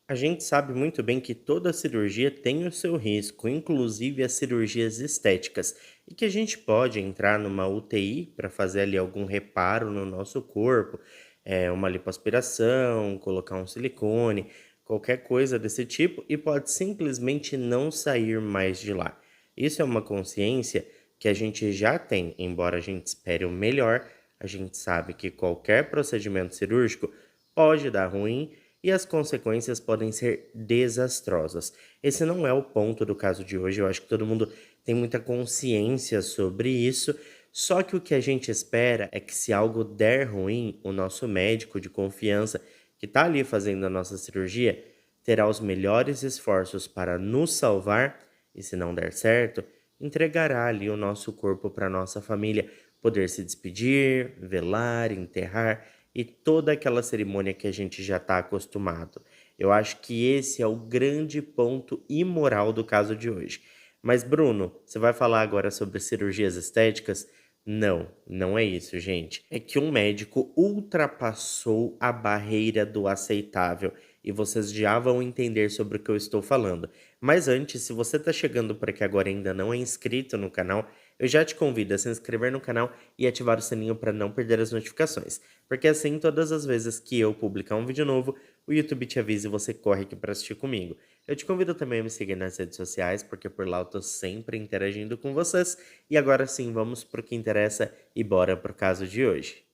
A gente sabe muito bem que toda cirurgia tem o seu risco, inclusive as cirurgias estéticas, e que a gente pode entrar numa UTI para fazer ali algum reparo no nosso corpo, uma lipoaspiração, colocar um silicone, qualquer coisa desse tipo, e pode simplesmente não sair mais de lá. Isso é uma consciência que a gente já tem, embora a gente espere o melhor, a gente sabe que qualquer procedimento cirúrgico pode dar ruim e as consequências podem ser desastrosas. Esse não é o ponto do caso de hoje, eu acho que todo mundo tem muita consciência sobre isso, só que o que a gente espera é que se algo der ruim, o nosso médico de confiança que está ali fazendo a nossa cirurgia terá os melhores esforços para nos salvar e se não der certo, entregará ali o nosso corpo para nossa família poder se despedir, velar, enterrar e toda aquela cerimônia que a gente já está acostumado. Eu acho que esse é o grande ponto imoral do caso de hoje. Mas, Bruno, você vai falar agora sobre cirurgias estéticas? Não, não é isso, gente. É que um médico ultrapassou a barreira do aceitável e vocês já vão entender sobre o que eu estou falando. Mas antes, se você está chegando por aqui agora e ainda não é inscrito no canal, eu já te convido a se inscrever no canal e ativar o sininho para não perder as notificações. Porque assim, todas as vezes que eu publicar um vídeo novo, o YouTube te avisa e você corre aqui para assistir comigo. Eu te convido também a me seguir nas redes sociais, porque por lá eu tô sempre interagindo com vocês. E agora sim, vamos pro que interessa e bora pro caso de hoje.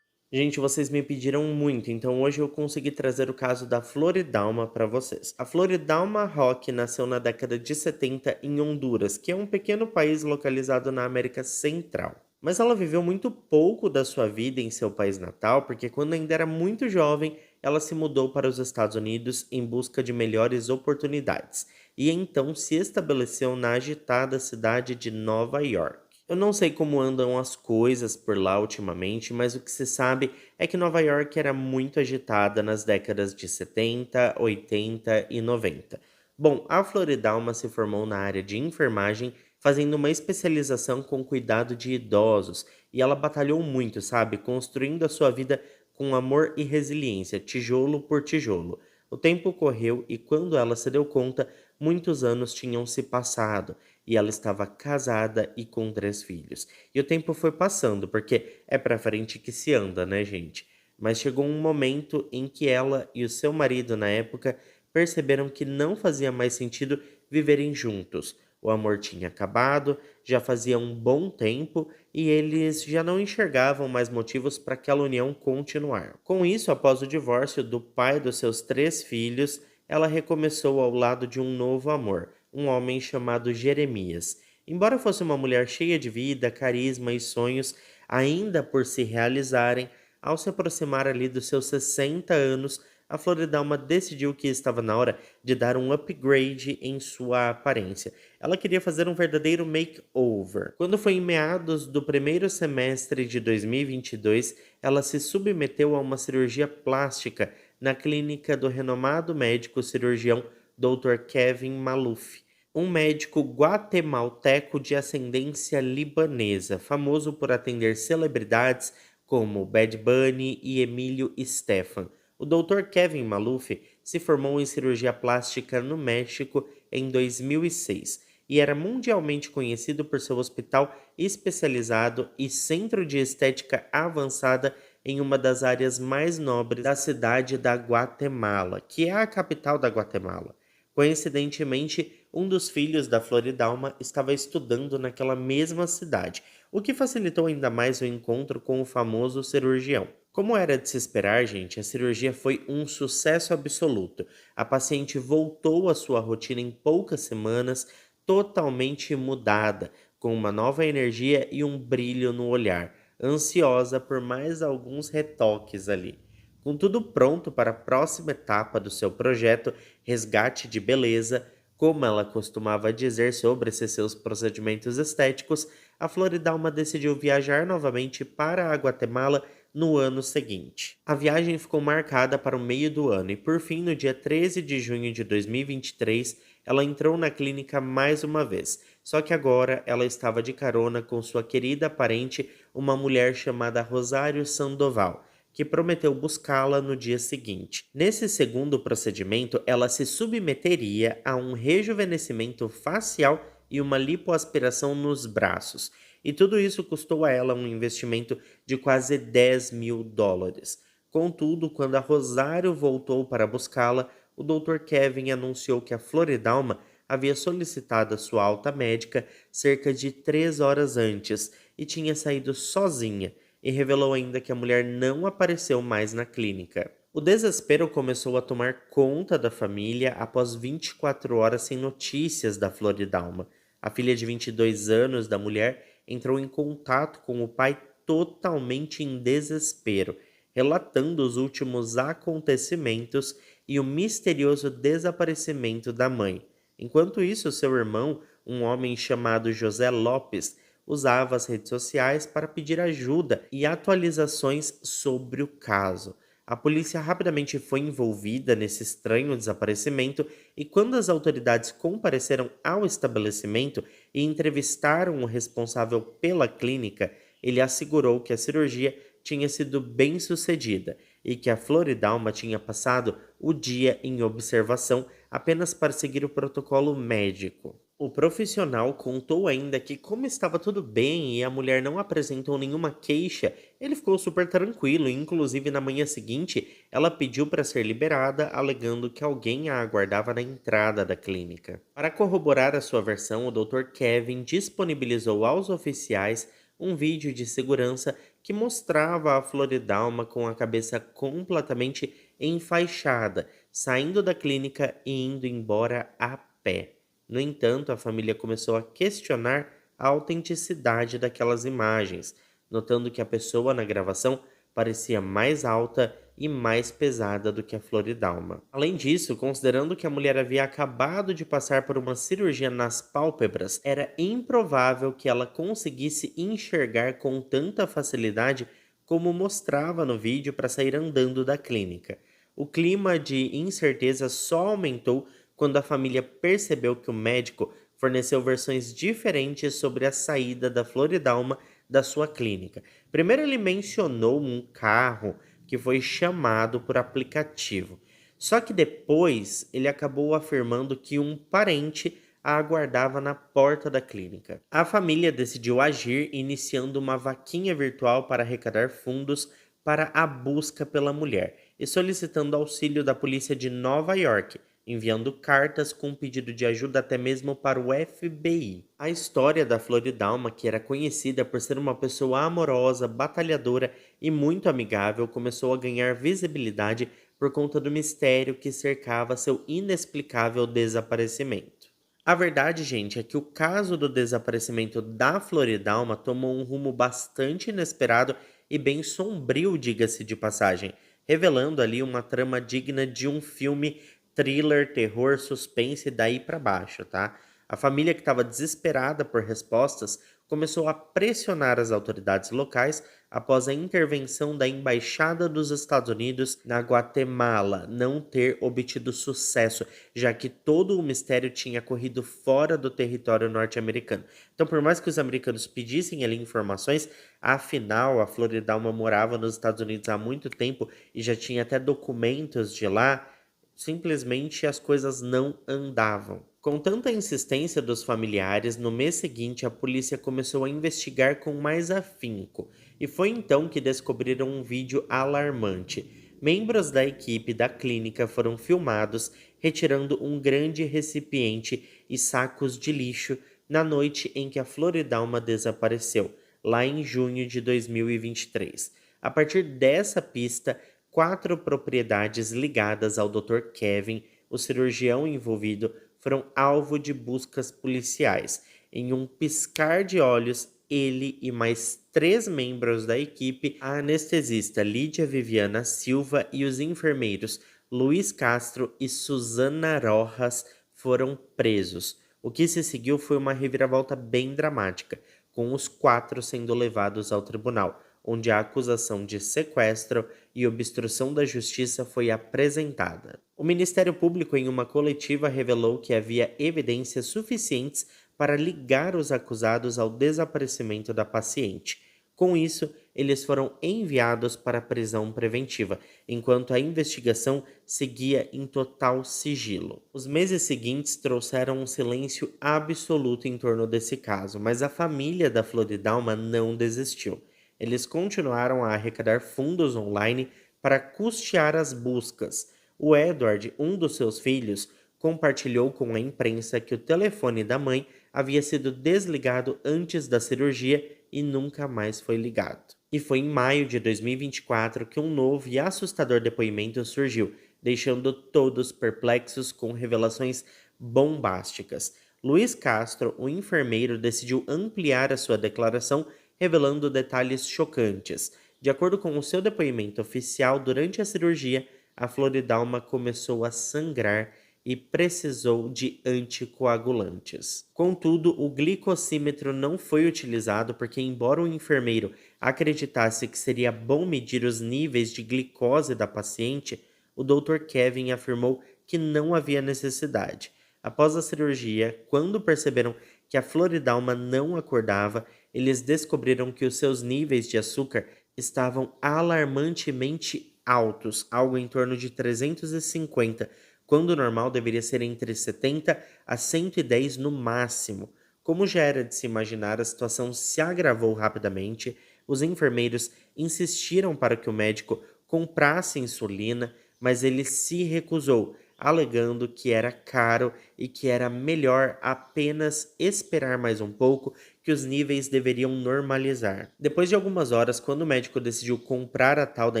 Gente, vocês me pediram muito, então hoje eu consegui trazer o caso da Floridalma para vocês. A Floridalma Rock nasceu na década de 70 em Honduras, que é um pequeno país localizado na América Central. Mas ela viveu muito pouco da sua vida em seu país natal, porque quando ainda era muito jovem, ela se mudou para os Estados Unidos em busca de melhores oportunidades, e então se estabeleceu na agitada cidade de Nova York. Eu não sei como andam as coisas por lá ultimamente, mas o que se sabe é que Nova York era muito agitada nas décadas de 70, 80 e 90. Bom, a Floridalma se formou na área de enfermagem, fazendo uma especialização com cuidado de idosos, e ela batalhou muito, sabe, construindo a sua vida com amor e resiliência, tijolo por tijolo. O tempo correu e quando ela se deu conta, muitos anos tinham se passado e ela estava casada e com 3 filhos. E o tempo foi passando, porque é pra frente que se anda, né, gente? Mas chegou um momento em que ela e o seu marido, na época, perceberam que não fazia mais sentido viverem juntos. O amor tinha acabado, já fazia um bom tempo e eles já não enxergavam mais motivos para aquela união continuar. Com isso, após o divórcio do pai dos seus 3 filhos, ela recomeçou ao lado de um novo amor, um homem chamado Jeremias. Embora fosse uma mulher cheia de vida, carisma e sonhos, ainda por se realizarem, ao se aproximar ali dos seus 60 anos, a Floridalma decidiu que estava na hora de dar um upgrade em sua aparência. Ela queria fazer um verdadeiro makeover. Quando foi em meados do primeiro semestre de 2022, ela se submeteu a uma cirurgia plástica na clínica do renomado médico cirurgião Dr. Kevin Maluf, um médico guatemalteco de ascendência libanesa, famoso por atender celebridades como Bad Bunny e Emílio Estefan. O Dr. Kevin Maluf se formou em cirurgia plástica no México em 2006 e era mundialmente conhecido por seu hospital especializado e centro de estética avançada em uma das áreas mais nobres da cidade da Guatemala, que é a capital da Guatemala. Coincidentemente, um dos filhos da Floridalma estava estudando naquela mesma cidade, o que facilitou ainda mais o encontro com o famoso cirurgião. Como era de se esperar, gente, a cirurgia foi um sucesso absoluto. A paciente voltou à sua rotina em poucas semanas, totalmente mudada, com uma nova energia e um brilho no olhar, ansiosa por mais alguns retoques ali. Com tudo pronto para a próxima etapa do seu projeto, resgate de beleza, como ela costumava dizer sobre esses seus procedimentos estéticos, a Floridalma decidiu viajar novamente para a Guatemala no ano seguinte. A viagem ficou marcada para o meio do ano e, por fim, no dia 13 de junho de 2023, ela entrou na clínica mais uma vez, Só que agora ela estava de carona com sua querida parente, uma mulher chamada Rosário Sandoval, que prometeu buscá-la no dia seguinte. Nesse segundo procedimento, ela se submeteria a um rejuvenescimento facial e uma lipoaspiração nos braços. E tudo isso custou a ela um investimento de quase US$ 10.000. Contudo, quando a Rosário voltou para buscá-la, o Dr. Kevin anunciou que a Floridalma havia solicitado a sua alta médica cerca de 3 horas antes e tinha saído sozinha, e revelou ainda que a mulher não apareceu mais na clínica. O desespero começou a tomar conta da família após 24 horas sem notícias da Floridalma. A filha de 22 anos da mulher entrou em contato com o pai totalmente em desespero, relatando os últimos acontecimentos e o misterioso desaparecimento da mãe. Enquanto isso, seu irmão, um homem chamado José Lopes, usava as redes sociais para pedir ajuda e atualizações sobre o caso. A polícia rapidamente foi envolvida nesse estranho desaparecimento e, quando as autoridades compareceram ao estabelecimento e entrevistaram o responsável pela clínica, ele assegurou que a cirurgia tinha sido bem sucedida e que a Floridalma tinha passado o dia em observação apenas para seguir o protocolo médico. O profissional contou ainda que, como estava tudo bem e a mulher não apresentou nenhuma queixa, ele ficou super tranquilo e, inclusive, na manhã seguinte, ela pediu para ser liberada, alegando que alguém a aguardava na entrada da clínica. Para corroborar a sua versão, o Dr. Kevin disponibilizou aos oficiais um vídeo de segurança que mostrava a Floridalma com a cabeça completamente enfaixada, saindo da clínica e indo embora a pé. No entanto, a família começou a questionar a autenticidade daquelas imagens, notando que a pessoa na gravação parecia mais alta e mais pesada do que a Floridalma. Além disso, considerando que a mulher havia acabado de passar por uma cirurgia nas pálpebras, era improvável que ela conseguisse enxergar com tanta facilidade como mostrava no vídeo para sair andando da clínica. O clima de incerteza só aumentou quando a família percebeu que o médico forneceu versões diferentes sobre a saída da Floridalma da sua clínica. Primeiro, ele mencionou um carro que foi chamado por aplicativo. Só que depois ele acabou afirmando que um parente a aguardava na porta da clínica. A família decidiu agir, iniciando uma vaquinha virtual para arrecadar fundos para a busca pela mulher e solicitando auxílio da polícia de Nova York, enviando cartas com pedido de ajuda até mesmo para o FBI. A história da Floridalma, que era conhecida por ser uma pessoa amorosa, batalhadora e muito amigável, começou a ganhar visibilidade por conta do mistério que cercava seu inexplicável desaparecimento. A verdade, gente, é que o caso do desaparecimento da Floridalma tomou um rumo bastante inesperado e bem sombrio, diga-se de passagem, revelando ali uma trama digna de um filme thriller, terror, suspense daí pra baixo, tá? A família, que estava desesperada por respostas, começou a pressionar as autoridades locais após a intervenção da Embaixada dos Estados Unidos na Guatemala não ter obtido sucesso, já que todo o mistério tinha corrido fora do território norte-americano. Então, por mais que os americanos pedissem ali informações, afinal, a Floridalma morava nos Estados Unidos há muito tempo e já tinha até documentos de lá. Simplesmente as coisas não andavam. Com tanta insistência dos familiares, no mês seguinte a polícia começou a investigar com mais afinco, e foi então que descobriram um vídeo alarmante. Membros da equipe da clínica foram filmados retirando um grande recipiente e sacos de lixo na noite em que a Floridalma desapareceu, lá em junho de 2023. A partir dessa pista, 4 propriedades ligadas ao Dr. Kevin, o cirurgião envolvido, foram alvo de buscas policiais. Em um piscar de olhos, ele e mais 3 membros da equipe, a anestesista Lídia Viviana Silva e os enfermeiros Luiz Castro e Susana Rojas, foram presos. O que se seguiu foi uma reviravolta bem dramática, com os 4 sendo levados ao tribunal, onde a acusação de sequestro e obstrução da justiça foi apresentada. O Ministério Público, em uma coletiva, revelou que havia evidências suficientes para ligar os acusados ao desaparecimento da paciente. Com isso, eles foram enviados para a prisão preventiva, enquanto a investigação seguia em total sigilo. Os meses seguintes trouxeram um silêncio absoluto em torno desse caso, mas a família da Floridalma não desistiu. Eles continuaram a arrecadar fundos online para custear as buscas. O Edward, um dos seus filhos, compartilhou com a imprensa que o telefone da mãe havia sido desligado antes da cirurgia e nunca mais foi ligado. E foi em maio de 2024 que um novo e assustador depoimento surgiu, deixando todos perplexos com revelações bombásticas. Luiz Castro, o enfermeiro, decidiu ampliar a sua declaração, revelando detalhes chocantes. De acordo com o seu depoimento oficial, durante a cirurgia, a Floridalma começou a sangrar e precisou de anticoagulantes. Contudo, o glicosímetro não foi utilizado porque, embora o enfermeiro acreditasse que seria bom medir os níveis de glicose da paciente, o Dr. Kevin afirmou que não havia necessidade. Após a cirurgia, quando perceberam que a Floridalma não acordava, eles descobriram que os seus níveis de açúcar estavam alarmantemente altos, algo em torno de 350, quando o normal deveria ser entre 70 a 110 no máximo. Como já era de se imaginar, a situação se agravou rapidamente. Os enfermeiros insistiram para que o médico comprasse insulina, mas ele se recusou, alegando que era caro e que era melhor apenas esperar mais um pouco, que os níveis deveriam normalizar. Depois de algumas horas, quando o médico decidiu comprar a tal da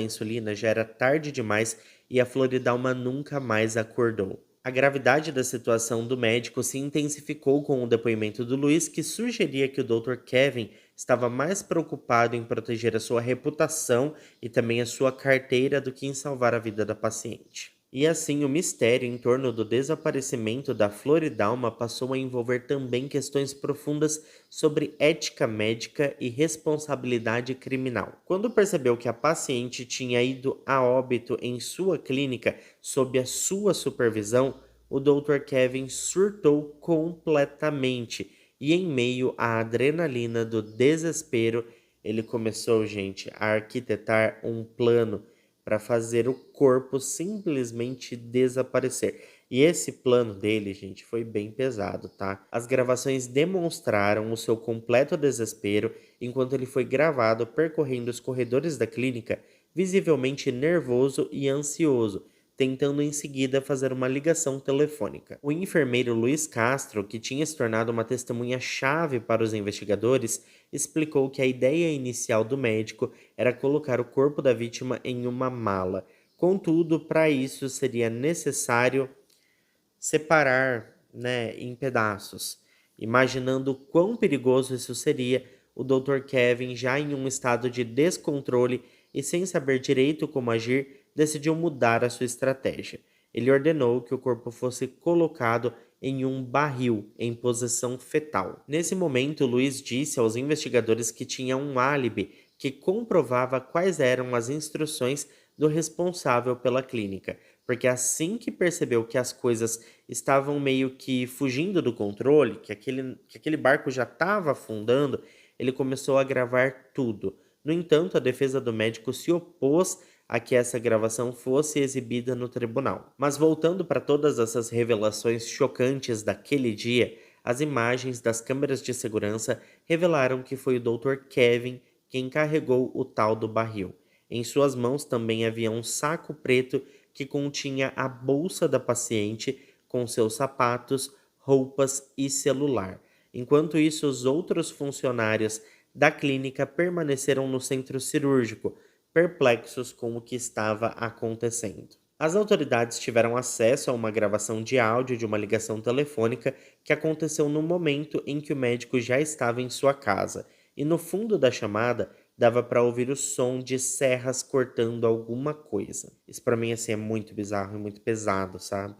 insulina, já era tarde demais e a Floridalma nunca mais acordou. A gravidade da situação do médico se intensificou com o depoimento do Luiz, que sugeria que o Dr. Kevin estava mais preocupado em proteger a sua reputação e também a sua carteira do que em salvar a vida da paciente. E assim, o mistério em torno do desaparecimento da Floridalma passou a envolver também questões profundas sobre ética médica e responsabilidade criminal. Quando percebeu que a paciente tinha ido a óbito em sua clínica sob a sua supervisão, o Dr. Kevin surtou completamente e, em meio à adrenalina do desespero, ele começou, gente, a arquitetar um plano para fazer o corpo simplesmente desaparecer. E esse plano dele, gente, foi bem pesado, tá? As gravações demonstraram o seu completo desespero enquanto ele foi gravado percorrendo os corredores da clínica, visivelmente nervoso e ansioso, tentando em seguida fazer uma ligação telefônica. O enfermeiro Luiz Castro, que tinha se tornado uma testemunha-chave para os investigadores, explicou que a ideia inicial do médico era colocar o corpo da vítima em uma mala. Contudo, para isso seria necessário separar, em pedaços. Imaginando quão perigoso isso seria, o Dr. Kevin, já em um estado de descontrole e sem saber direito como agir, decidiu mudar a sua estratégia. Ele ordenou que o corpo fosse colocado em um barril em posição fetal. Nesse momento, Luiz disse aos investigadores que tinha um álibi que comprovava quais eram as instruções do responsável pela clínica, porque assim que percebeu que as coisas estavam meio que fugindo do controle, que aquele barco já estava afundando, ele começou a gravar tudo. No entanto, a defesa do médico se opôs a que essa gravação fosse exibida no tribunal. Mas voltando para todas essas revelações chocantes daquele dia, as imagens das câmeras de segurança revelaram que foi o Dr. Kevin quem carregou o tal do barril. Em suas mãos também havia um saco preto que continha a bolsa da paciente com seus sapatos, roupas e celular. Enquanto isso, os outros funcionários da clínica permaneceram no centro cirúrgico, perplexos com o que estava acontecendo. As autoridades tiveram acesso a uma gravação de áudio de uma ligação telefônica que aconteceu no momento em que o médico já estava em sua casa, e no fundo da chamada dava para ouvir o som de serras cortando alguma coisa. Isso para mim assim é muito bizarro e muito pesado, sabe?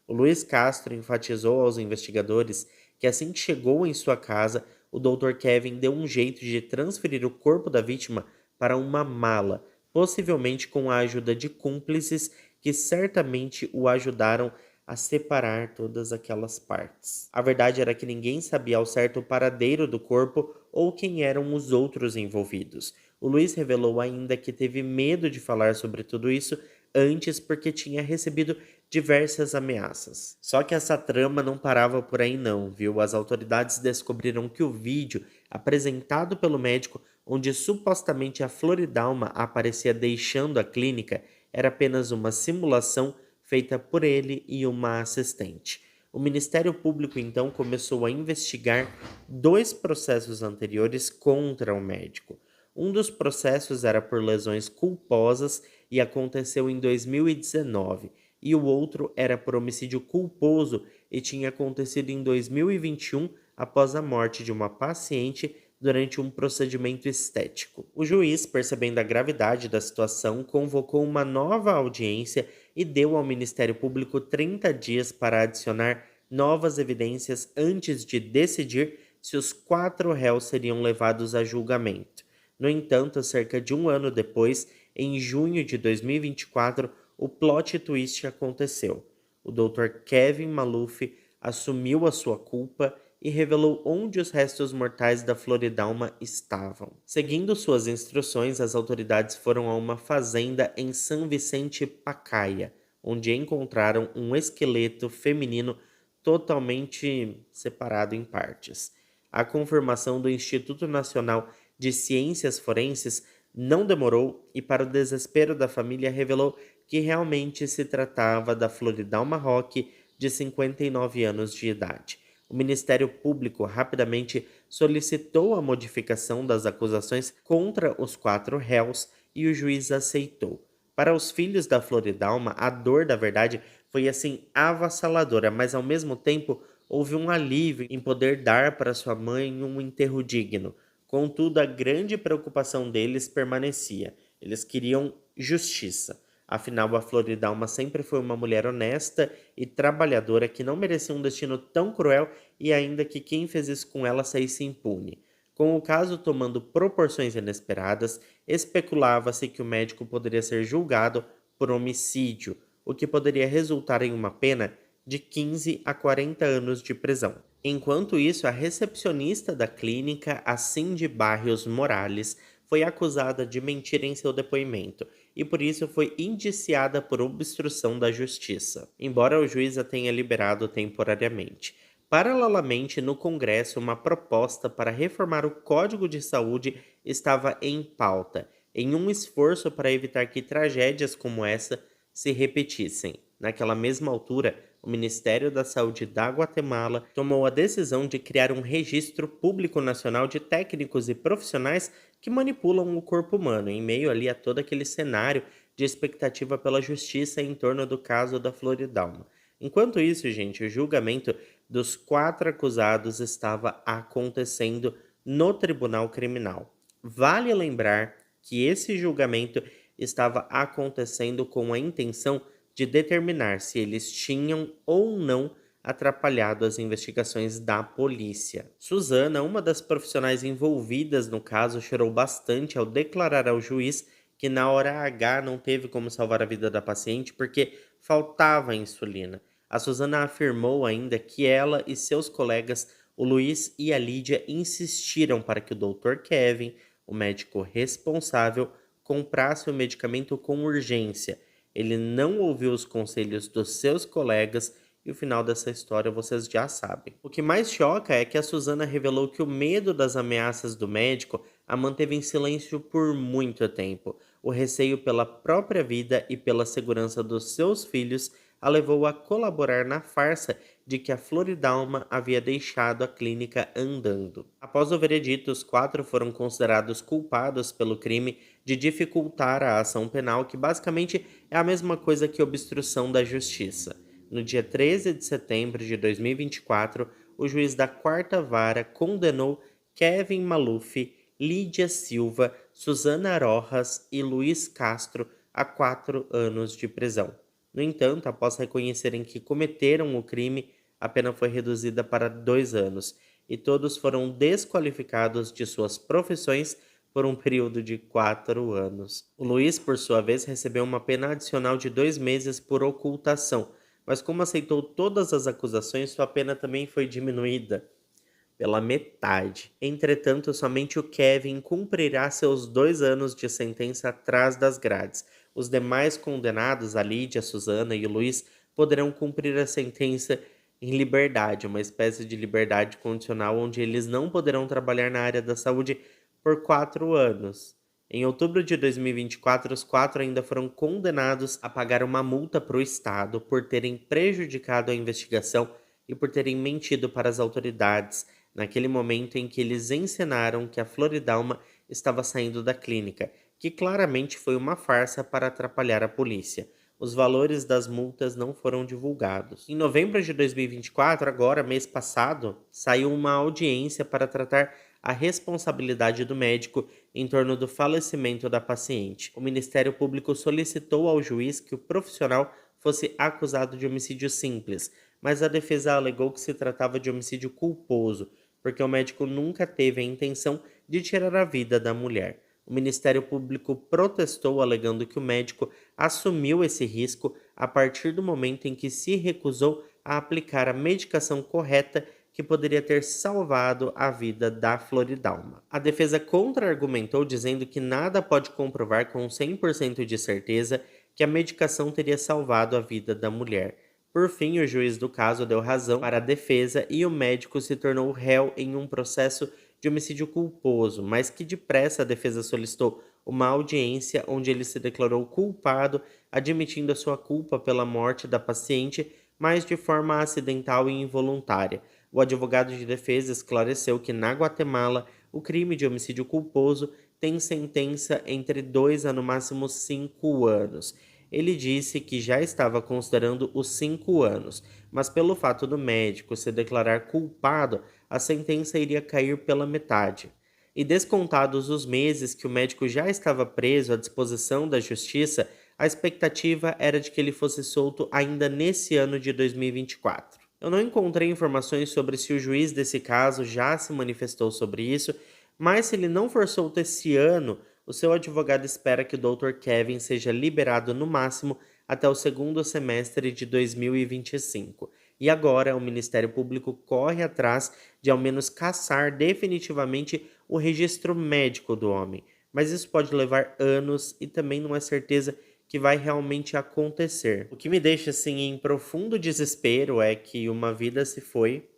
O Luiz Castro enfatizou aos investigadores que assim que chegou em sua casa, o Dr. Kevin deu um jeito de transferir o corpo da vítima para uma mala, possivelmente com a ajuda de cúmplices que certamente o ajudaram a separar todas aquelas partes. A verdade era que ninguém sabia ao certo o paradeiro do corpo ou quem eram os outros envolvidos. O Luiz revelou ainda que teve medo de falar sobre tudo isso antes porque tinha recebido diversas ameaças. Só que essa trama não parava por aí não, viu? As autoridades descobriram que o vídeo apresentado pelo médico, onde supostamente a Floridalma aparecia deixando a clínica, era apenas uma simulação feita por ele e uma assistente. O Ministério Público então começou a investigar dois processos anteriores contra o médico. Um dos processos era por lesões culposas e aconteceu em 2019, e o outro era por homicídio culposo e tinha acontecido em 2021 após a morte de uma paciente durante um procedimento estético. O juiz, percebendo a gravidade da situação, convocou uma nova audiência e deu ao Ministério Público 30 dias para adicionar novas evidências antes de decidir se os 4 réus seriam levados a julgamento. No entanto, cerca de um ano depois, em junho de 2024, o plot twist aconteceu. O Dr. Kevin Maluf assumiu a sua culpa e revelou onde os restos mortais da Floridalma estavam. Seguindo suas instruções, as autoridades foram a uma fazenda em São Vicente Pacaya, onde encontraram um esqueleto feminino totalmente separado em partes. A confirmação do Instituto Nacional de Ciências Forenses não demorou e, para o desespero da família, revelou que realmente se tratava da Floridalma Roque, de 59 anos de idade. O Ministério Público rapidamente solicitou a modificação das acusações contra os 4 réus e o juiz aceitou. Para os filhos da Floridalma, a dor da verdade foi assim avassaladora, mas ao mesmo tempo houve um alívio em poder dar para sua mãe um enterro digno. Contudo, a grande preocupação deles permanecia. Eles queriam justiça. Afinal, a Floridalma sempre foi uma mulher honesta e trabalhadora que não merecia um destino tão cruel e ainda que quem fez isso com ela saísse impune. Com o caso tomando proporções inesperadas, especulava-se que o médico poderia ser julgado por homicídio, o que poderia resultar em uma pena de 15 a 40 anos de prisão. Enquanto isso, a recepcionista da clínica, a Cindy Barrios Morales, foi acusada de mentir em seu depoimento e por isso foi indiciada por obstrução da justiça, embora o juiz a tenha liberado temporariamente. Paralelamente, no Congresso, uma proposta para reformar o Código de Saúde estava em pauta, em um esforço para evitar que tragédias como essa se repetissem. Naquela mesma altura, o Ministério da Saúde da Guatemala tomou a decisão de criar um registro público nacional de técnicos e profissionais que manipulam o corpo humano, em meio ali a todo aquele cenário de expectativa pela justiça em torno do caso da Floridalma. Enquanto isso, gente, o julgamento dos 4 acusados estava acontecendo no Tribunal Criminal. Vale lembrar que esse julgamento estava acontecendo com a intenção de determinar se eles tinham ou não atrapalhado as investigações da polícia. Suzana, uma das profissionais envolvidas no caso, chorou bastante ao declarar ao juiz que na hora H não teve como salvar a vida da paciente porque faltava insulina. A Suzana afirmou ainda que ela e seus colegas, o Luiz e a Lídia, insistiram para que o Dr. Kevin, o médico responsável, comprasse o medicamento com urgência. Ele não ouviu os conselhos dos seus colegas e o final dessa história vocês já sabem. O que mais choca é que a Suzana revelou que o medo das ameaças do médico a manteve em silêncio por muito tempo. O receio pela própria vida e pela segurança dos seus filhos a levou a colaborar na farsa de que a Floridalma havia deixado a clínica andando. Após o veredito, os 4 foram considerados culpados pelo crime de dificultar a ação penal, que basicamente é a mesma coisa que obstrução da justiça. No dia 13 de setembro de 2024, o juiz da 4ª Vara condenou Kevin Maluf, Lídia Silva, Suzana Rojas e Luiz Castro a 4 anos de prisão. No entanto, após reconhecerem que cometeram o crime, a pena foi reduzida para 2 anos e todos foram desqualificados de suas profissões por um período de 4 anos. O Luiz, por sua vez, recebeu uma pena adicional de 2 meses por ocultação, mas como aceitou todas as acusações, sua pena também foi diminuída pela metade. Entretanto, somente o Kevin cumprirá seus 2 anos de sentença atrás das grades. Os demais condenados, a Lídia, a Susana e o Luiz, poderão cumprir a sentença em liberdade, uma espécie de liberdade condicional onde eles não poderão trabalhar na área da saúde por 4 anos. Em outubro de 2024, os quatro ainda foram condenados a pagar uma multa para o Estado por terem prejudicado a investigação e por terem mentido para as autoridades naquele momento em que eles encenaram que a Floridalma estava saindo da clínica, que claramente foi uma farsa para atrapalhar a polícia. Os valores das multas não foram divulgados. Em novembro de 2024, agora, mês passado, saiu uma audiência para tratar a responsabilidade do médico em torno do falecimento da paciente. O Ministério Público solicitou ao juiz que o profissional fosse acusado de homicídio simples, mas a defesa alegou que se tratava de homicídio culposo, porque o médico nunca teve a intenção de tirar a vida da mulher. O Ministério Público protestou, alegando que o médico assumiu esse risco a partir do momento em que se recusou a aplicar a medicação correta que poderia ter salvado a vida da Floridalma. A defesa contra-argumentou dizendo que nada pode comprovar com 100% de certeza que a medicação teria salvado a vida da mulher. Por fim, o juiz do caso deu razão para a defesa e o médico se tornou réu em um processo de homicídio culposo, mas que depressa a defesa solicitou uma audiência onde ele se declarou culpado, admitindo a sua culpa pela morte da paciente, mas de forma acidental e involuntária. O advogado de defesa esclareceu que na Guatemala o crime de homicídio culposo tem sentença entre 2 a no máximo 5 anos. Ele disse que já estava considerando os 5 anos, mas pelo fato do médico se declarar culpado, a sentença iria cair pela metade. E descontados os meses que o médico já estava preso à disposição da justiça, a expectativa era de que ele fosse solto ainda nesse ano de 2024. Eu não encontrei informações sobre se o juiz desse caso já se manifestou sobre isso, mas se ele não for solto esse ano, o seu advogado espera que o Dr. Kevin seja liberado no máximo até o segundo semestre de 2025. E agora o Ministério Público corre atrás de ao menos cassar definitivamente o registro médico do homem. Mas isso pode levar anos e também não é certeza que vai realmente acontecer. O que me deixa assim em profundo desespero é que uma vida se foi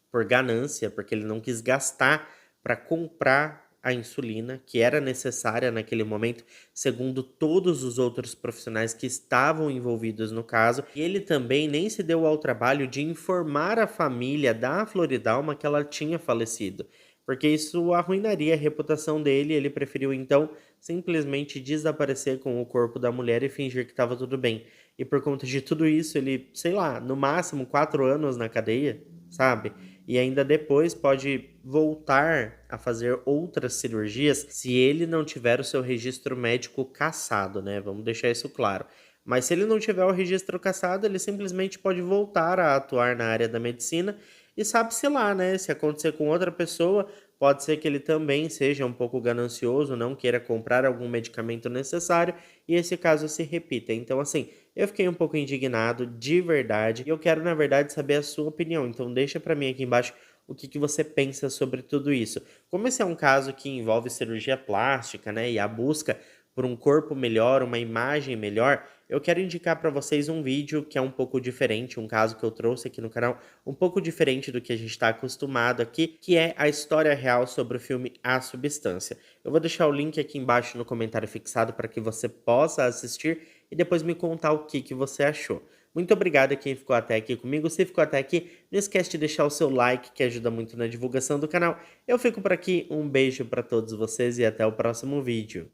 por ganância, porque ele não quis gastar para comprar a insulina que era necessária naquele momento, segundo todos os outros profissionais que estavam envolvidos no caso. E ele também nem se deu ao trabalho de informar a família da Floridalma que ela tinha falecido, porque isso arruinaria a reputação dele. Ele preferiu então simplesmente desaparecer com o corpo da mulher e fingir que estava tudo bem. E por conta de tudo isso, ele, sei lá, no máximo 4 anos na cadeia, sabe? E ainda depois pode voltar a fazer outras cirurgias se ele não tiver o seu registro médico cassado, né? Vamos deixar isso claro. Mas se ele não tiver o registro cassado, ele simplesmente pode voltar a atuar na área da medicina e sabe-se lá, né? Se acontecer com outra pessoa, pode ser que ele também seja um pouco ganancioso, não queira comprar algum medicamento necessário e esse caso se repita. Então, assim, eu fiquei um pouco indignado, de verdade, e eu quero, na verdade, saber a sua opinião. Então, deixa pra mim aqui embaixo o que você pensa sobre tudo isso. Como esse é um caso que envolve cirurgia plástica, né, e a busca por um corpo melhor, uma imagem melhor, eu quero indicar para vocês um vídeo que é um pouco diferente, um caso que eu trouxe aqui no canal, um pouco diferente do que a gente está acostumado aqui, que é a história real sobre o filme A Substância. Eu vou deixar o link aqui embaixo no comentário fixado para que você possa assistir e depois me contar o que você achou. Muito obrigado a quem ficou até aqui comigo. Se ficou até aqui, não esquece de deixar o seu like, que ajuda muito na divulgação do canal. Eu fico por aqui, um beijo para todos vocês e até o próximo vídeo.